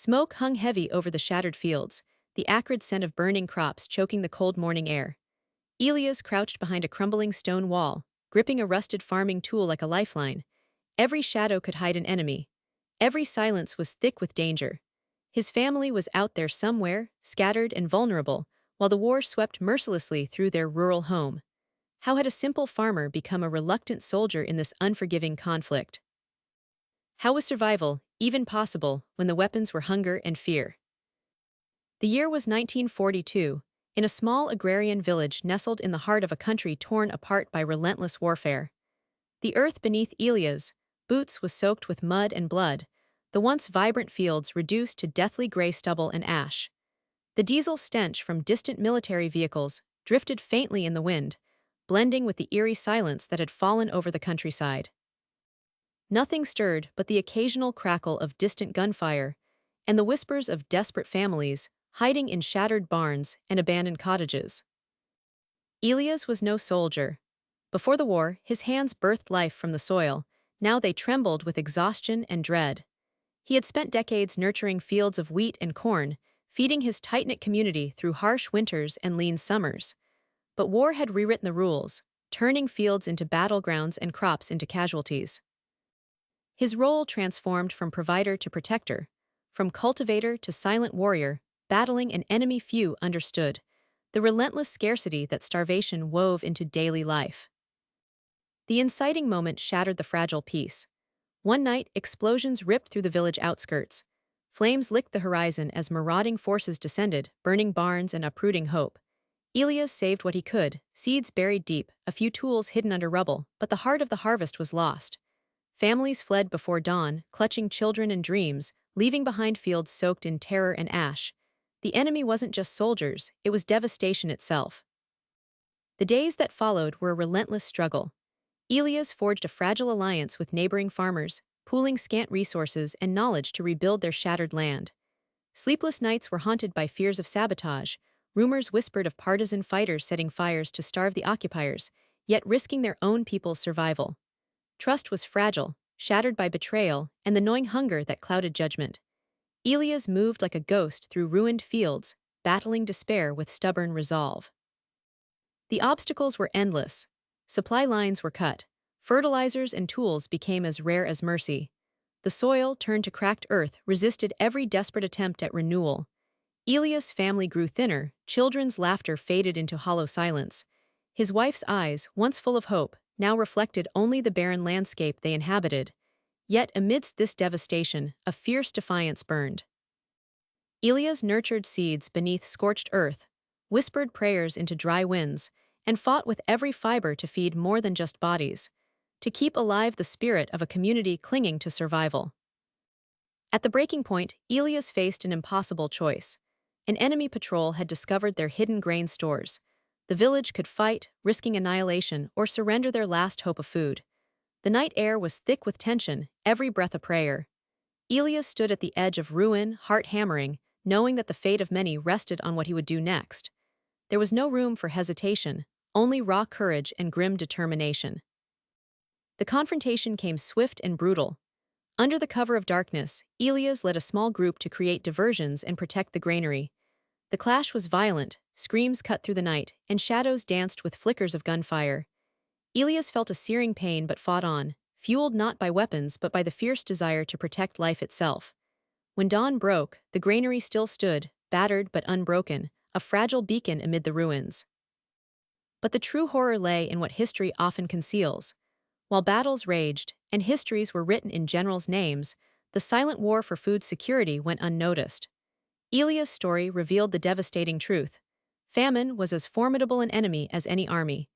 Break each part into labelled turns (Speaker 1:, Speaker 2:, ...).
Speaker 1: Smoke hung heavy over the shattered fields, the acrid scent of burning crops choking the cold morning air. Elias crouched behind a crumbling stone wall, gripping a rusted farming tool like a lifeline. Every shadow could hide an enemy. Every silence was thick with danger. His family was out there somewhere, scattered and vulnerable, while the war swept mercilessly through their rural home. How had a simple farmer become a reluctant soldier in this unforgiving conflict? How was survival even possible when the weapons were hunger and fear? The year was 1942, in a small agrarian village nestled in the heart of a country torn apart by relentless warfare. The earth beneath Elias' boots was soaked with mud and blood, the once vibrant fields reduced to deathly gray stubble and ash. The diesel stench from distant military vehicles drifted faintly in the wind, blending with the eerie silence that had fallen over the countryside. Nothing stirred but the occasional crackle of distant gunfire and the whispers of desperate families hiding in shattered barns and abandoned cottages. Elias was no soldier. Before the war, his hands birthed life from the soil. Now they trembled with exhaustion and dread. He had spent decades nurturing fields of wheat and corn, feeding his tight-knit community through harsh winters and lean summers. But war had rewritten the rules, turning fields into battlegrounds and crops into casualties. His role transformed from provider to protector, from cultivator to silent warrior, battling an enemy few understood, the relentless scarcity that starvation wove into daily life. The inciting moment shattered the fragile peace. One night, explosions ripped through the village outskirts. Flames licked the horizon as marauding forces descended, burning barns and uprooting hope. Elias saved what he could, seeds buried deep, a few tools hidden under rubble, but the heart of the harvest was lost. Families fled before dawn, clutching children and dreams, leaving behind fields soaked in terror and ash. The enemy wasn't just soldiers, it was devastation itself. The days that followed were a relentless struggle. Elias forged a fragile alliance with neighboring farmers, pooling scant resources and knowledge to rebuild their shattered land. Sleepless nights were haunted by fears of sabotage. Rumors whispered of partisan fighters setting fires to starve the occupiers, yet risking their own people's survival. Trust was fragile, shattered by betrayal and the gnawing hunger that clouded judgment. Elias moved like a ghost through ruined fields, battling despair with stubborn resolve. The obstacles were endless. Supply lines were cut. Fertilizers and tools became as rare as mercy. The soil, turned to cracked earth, resisted every desperate attempt at renewal. Elias' family grew thinner, children's laughter faded into hollow silence. His wife's eyes, once full of hope, now reflected only the barren landscape they inhabited. Yet amidst this devastation, a fierce defiance burned. Elias nurtured seeds beneath scorched earth, whispered prayers into dry winds, and fought with every fiber to feed more than just bodies, to keep alive the spirit of a community clinging to survival. At the breaking point, Elias faced an impossible choice. An enemy patrol had discovered their hidden grain stores. The village could fight, risking annihilation, or surrender their last hope of food. The night air was thick with tension, every breath a prayer. Elias stood at the edge of ruin, heart hammering, knowing that the fate of many rested on what he would do next. There was no room for hesitation, only raw courage and grim determination. The confrontation came swift and brutal. Under the cover of darkness, Elias led a small group to create diversions and protect the granary. The clash was violent, screams cut through the night, and shadows danced with flickers of gunfire. Elias felt a searing pain but fought on, fueled not by weapons but by the fierce desire to protect life itself. When dawn broke, the granary still stood, battered but unbroken, a fragile beacon amid the ruins. But the true horror lay in what history often conceals. While battles raged, and histories were written in generals' names, the silent war for food security went unnoticed. Elias' story revealed the devastating truth. Famine was as formidable an enemy as any army.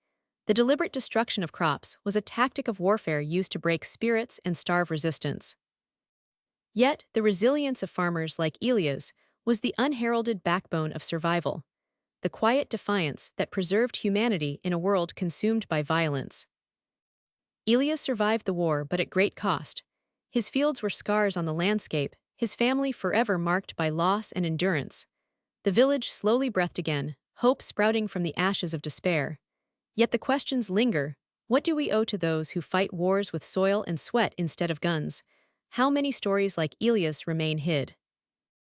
Speaker 1: The deliberate destruction of crops was a tactic of warfare used to break spirits and starve resistance. Yet, the resilience of farmers like Elias was the unheralded backbone of survival, the quiet defiance that preserved humanity in a world consumed by violence. Elias survived the war, but at great cost. His fields were scars on the landscape, his family forever marked by loss and endurance. The village slowly breathed again, hope sprouting from the ashes of despair. Yet the questions linger. What do we owe to those who fight wars with soil and sweat instead of guns? How many stories like Elias remain hid?